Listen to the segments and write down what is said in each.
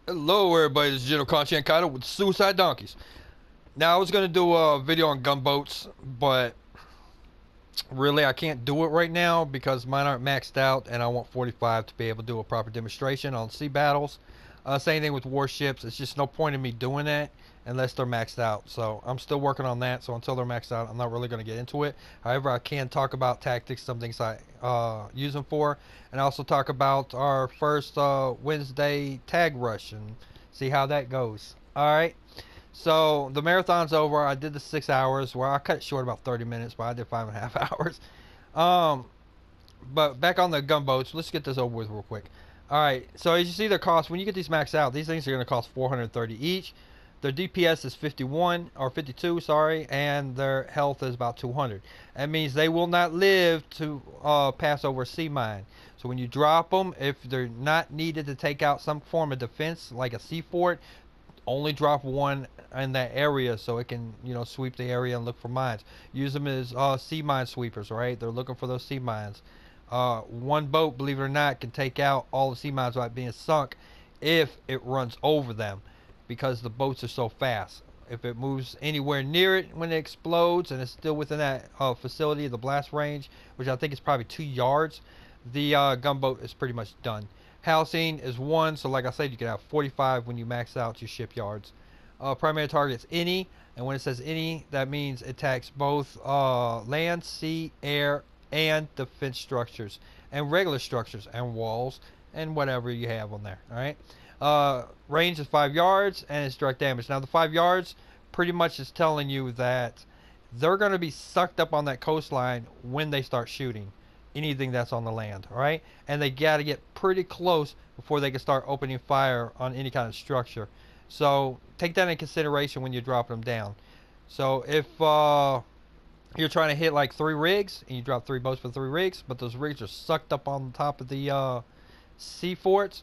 Hello everybody, this is General Content Kaido with Suicide Donkeys. Now I was going to do a video on gunboats, but really I can't do it right now because mine aren't maxed out and I want 45 to be able to do a proper demonstration on sea battles. Same thing with warships, it's just no point in me doing that unless they're maxed out. So I'm still working on that, so until they're maxed out I'm not really going to get into it. However, I can talk about tactics, some things I use them for, and also talk about our first Wednesday tag rush and see how that goes. Alright. So the marathon's over. I did the 6 hours. Well, I cut it short about 30 minutes, but I did 5.5 hours. Um, but back on the gunboats, let's get this over with real quick. All right. So as you see, their cost when you get these maxed out, these things are going to cost 430 each. Their DPS is 51 or 52, sorry, and their health is about 200. That means they will not live to pass over a sea mine. So when you drop them, if they're not needed to take out some form of defense, like a sea fort, only drop one in that area so it can, sweep the area and look for mines. Use them as sea mine sweepers, right? They're looking for those sea mines. One boat, believe it or not, can take out all the sea mines without being sunk if it runs over them, because the boats are so fast. If it moves anywhere near it when it explodes and it's still within that facility, the blast range, which I think is probably 2 yards, the gunboat is pretty much done. Housing is 1, so like I said, you can have 45 when you max out your shipyards. Primary target is any, and when it says any, that means it attacks both land, sea, air, and defense structures, and regular structures, and walls, and whatever you have on there. Alright? Range is 5 yards, and it's direct damage. Now, the 5 yards pretty much is telling you that they're going to be sucked up on that coastline when they start shooting anything that's on the land, alright? And they got to get pretty close before they can start opening fire on any kind of structure. So take that in consideration when you're dropping them down. So if you're trying to hit like 3 rigs and you drop 3 boats for 3 rigs, but those rigs are sucked up on top of the sea forts,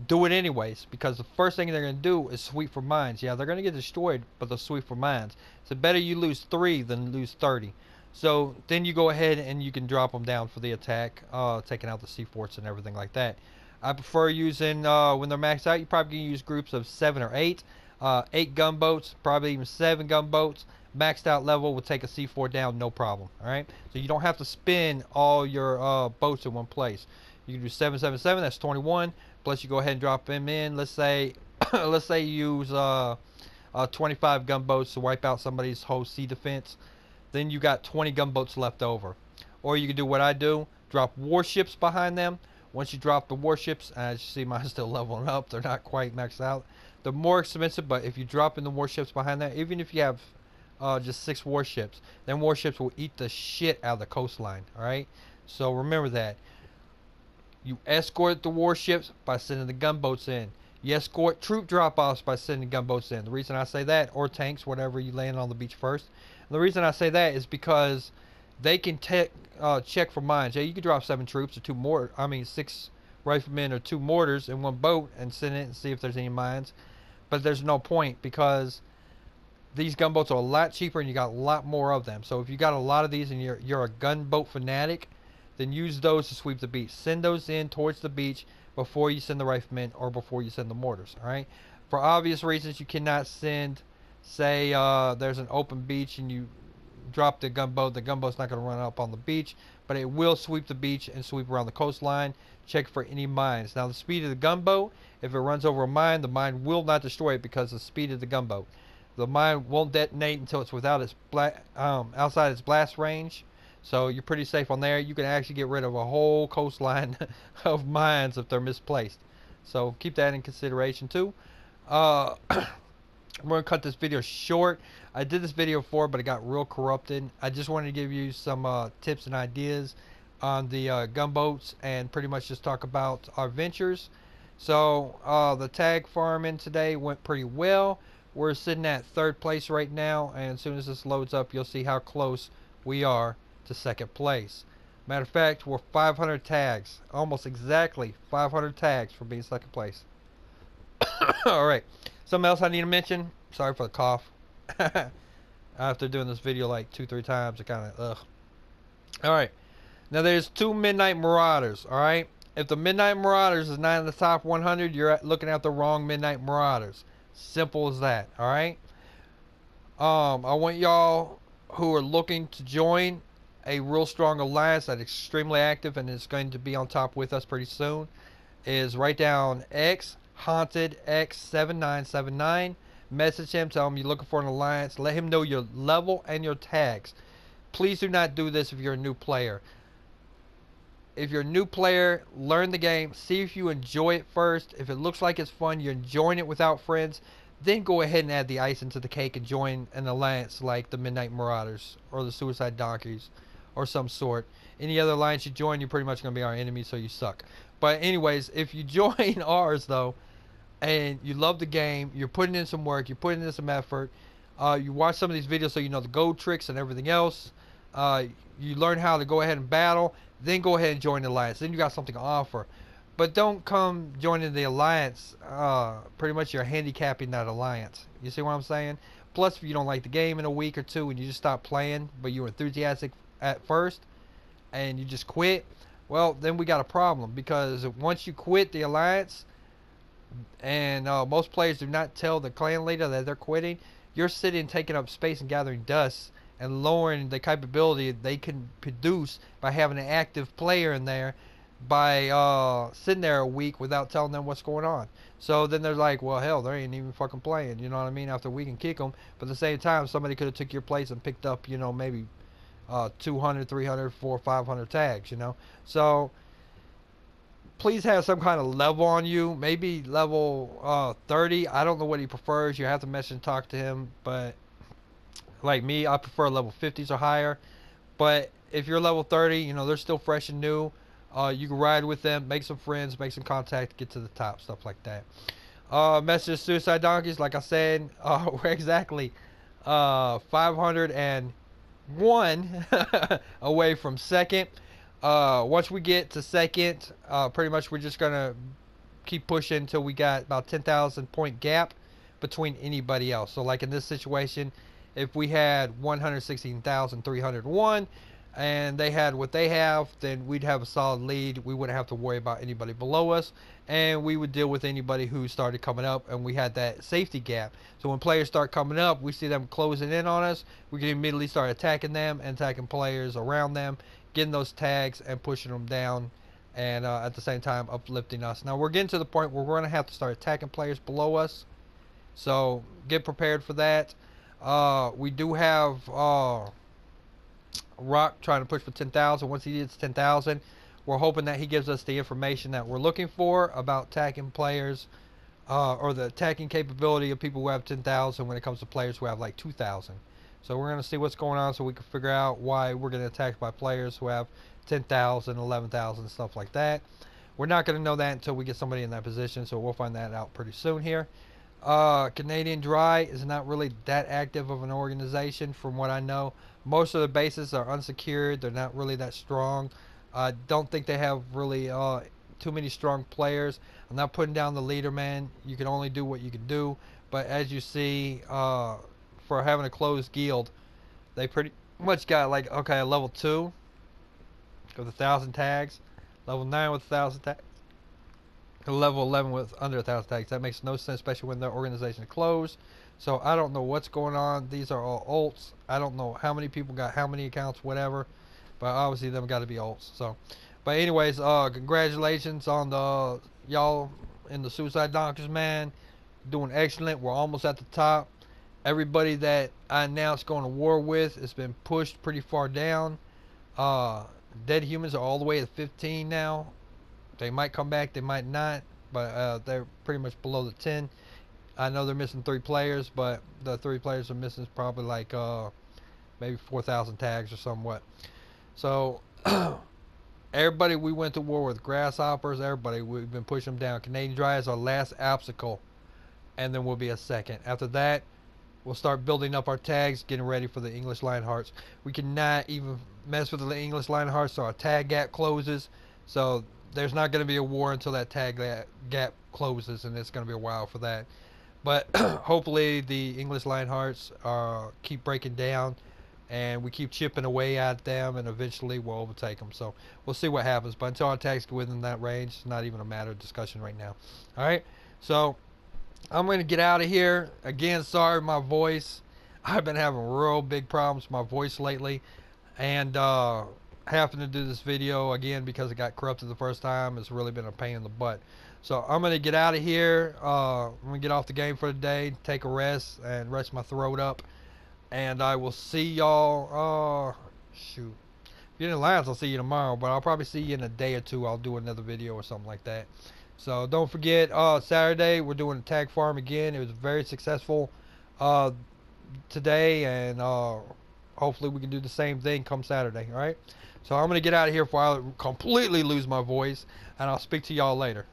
do it anyways, because the first thing they're going to do is sweep for mines. Yeah, they're going to get destroyed, but they'll sweep for mines. So better you lose 3 than lose 30. So then you go ahead and you can drop them down for the attack, taking out the sea forts and everything like that. I prefer using, when they're maxed out, you probably can use groups of 7 or 8. 8 gunboats, probably even 7 gunboats. Maxed out level will take a C4 down, no problem. Alright? So you don't have to spin all your boats in one place. You can do 777, that's 21. Plus you go ahead and drop them in. Let's say let's say you use 25 gunboats to wipe out somebody's whole sea defense. Then you got 20 gunboats left over. Or you can do what I do, drop warships behind them. Once you drop the warships, as you see, mine's still leveling up. They're not quite maxed out. They're more expensive, but if you drop in the warships behind that, even if you have just 6 warships, then warships will eat the shit out of the coastline. Alright? So remember that. You escort the warships by sending the gunboats in. You escort troop drop-offs by sending gunboats in. The reason I say that, or tanks, whatever you land on the beach first. And the reason I say that is because they can check for mines. Yeah, you can drop 7 troops or 6 riflemen or 2 mortars in one boat and send it and see if there's any mines. But there's no point because these gunboats are a lot cheaper and you got a lot more of them. So if you got a lot of these and you're a gunboat fanatic, then use those to sweep the beach. Send those in towards the beach before you send the riflemen or before you send the mortars. Alright? For obvious reasons, you cannot send, say, there's an open beach and you drop the gunboat's not going to run up on the beach, but it will sweep the beach and sweep around the coastline. Check for any mines. Now, the speed of the gunboat, if it runs over a mine, the mine will not destroy it because of the speed of the gunboat. The mine won't detonate until it's without its outside its blast range. So you're pretty safe on there. You can actually get rid of a whole coastline of mines if they're misplaced. So keep that in consideration too. I'm going to cut this video short. I did this video before, but it got real corrupted. I just wanted to give you some tips and ideas on the gunboats and pretty much just talk about our ventures. So the tag farming today went pretty well. We're sitting at 3rd place right now, and as soon as this loads up, you'll see how close we are to 2nd place. Matter of fact, we're 500 tags, almost exactly 500 tags for being 2nd place. Alright, something else I need to mention. Sorry for the cough. After doing this video like 2-3 times, it kind of, ugh. Alright, now there's 2 Midnight Marauders, alright? If the Midnight Marauders is not in the top 100, you're looking at the wrong Midnight Marauders. Simple as that. All right. I want y'all who are looking to join a real strong alliance that's extremely active and is going to be on top with us pretty soon is write down X Haunted X7979. Message him, tell him you're looking for an alliance. Let him know your level and your tags. Please do not do this if you're a new player. If you're a new player, learn the game. See if you enjoy it first. If it looks like it's fun, you're enjoying it without friends, then go ahead and add the ice into the cake and join an alliance like the Midnight Marauders or the Suicide Donkeys or some sort. Any other alliance you join, you're pretty much going to be our enemy, so you suck. But anyways, if you join ours, though, and you love the game, you're putting in some work, you're putting in some effort, you watch some of these videos so you know the gold tricks and everything else, you learn how to go ahead and battle, then go ahead and join the alliance. Then you got something to offer. But don't come joining the alliance, pretty much you're handicapping that alliance. You see what I'm saying? Plus, if you don't like the game in a week or two and you just stop playing, but you were enthusiastic at first, and you just quit, well, then we got a problem. Because once you quit the alliance, and most players do not tell the clan leader that they're quitting, you're sitting taking up space and gathering dust and lowering the capability they can produce by having an active player in there by sitting there a week without telling them what's going on. So then they're like, well, hell, they ain't even fucking playing, you know what I mean? After we can kick them, but at the same time, somebody could have took your place and picked up, you know, maybe 200, 300, 400, 500 tags, you know? So please have some kind of level on you, maybe level 30. I don't know what he prefers. You have to message and talk to him, but like me, I prefer level 50s or higher. But if you're level 30, you know, they're still fresh and new. You can ride with them, make some friends, make some contact, get to the top, stuff like that. Message Suicide Donkeys, like I said, we're exactly 501 away from second. Once we get to second, pretty much we're just gonna keep pushing until we got about 10,000 point gap between anybody else. So like in this situation, if we had 116,301 and they had what they have, then we'd have a solid lead. We wouldn't have to worry about anybody below us, and we would deal with anybody who started coming up, and we had that safety gap. So when players start coming up, we see them closing in on us, we can immediately start attacking them and attacking players around them, getting those tags and pushing them down, and at the same time uplifting us. Now we're getting to the point where we're going to have to start attacking players below us, so get prepared for that. We do have Rock trying to push for 10,000. Once he gets 10,000, we're hoping that he gives us the information that we're looking for about attacking players, or the attacking capability of people who have 10,000 when it comes to players who have like 2,000. So we're going to see what's going on so we can figure out why we're getting attacked by players who have 10,000, 11,000, stuff like that. We're not going to know that until we get somebody in that position, so we'll find that out pretty soon here. Canadian Dry is not really that active of an organization from what I know. Most of the bases are unsecured. They're not really that strong. I don't think they have really too many strong players. I'm not putting down the leader, man. You can only do what you can do. But as you see, for having a closed guild, they pretty much got like, okay, a level 2 with 1,000 tags, level 9 with 1,000 tags, level 11 with under 1,000 tags. That makes no sense, especially when the organization is closed. So I don't know what's going on. These are all alts. I don't know how many people got how many accounts, whatever, but obviously them got to be alts. So, but anyways, congratulations on the y'all in the Suicide Donkeys, man. Doing excellent. We're almost at the top. Everybody that I announced going to war with has been pushed pretty far down. Dead humans are all the way at 15 now. They might come back, they might not, but they're pretty much below the 10. I know they're missing 3 players, but the 3 players are missing probably like maybe 4,000 tags or somewhat. So everybody we went to war with, grasshoppers, everybody, we've been pushing them down. Canadian Dry is our last obstacle, and then we'll be a second. After that, we'll start building up our tags, getting ready for the English Lionhearts. We cannot even mess with the English Lionhearts, so our tag gap closes. So there's not going to be a war until that tag gap closes, and it's going to be a while for that. But hopefully the English Lionhearts keep breaking down. and we keep chipping away at them, and eventually we'll overtake them. So we'll see what happens. But until our attacks get within that range, it's not even a matter of discussion right now. All right, so I'm gonna get out of here. Again, sorry my voice. I've been having real big problems with my voice lately, and having to do this video again because it got corrupted the first time has really been a pain in the butt. So I'm gonna get out of here. I'm gonna get off the game for the day, take a rest, and rest my throat up. And I will see y'all. Shoot. If you're in the lines, I'll see you tomorrow. But I'll probably see you in a day or two. I'll do another video or something like that. So don't forget, Saturday we're doing a tag farm again. It was very successful today, and hopefully we can do the same thing come Saturday. All right. So I'm gonna get out of here before I completely lose my voice, and I'll speak to y'all later.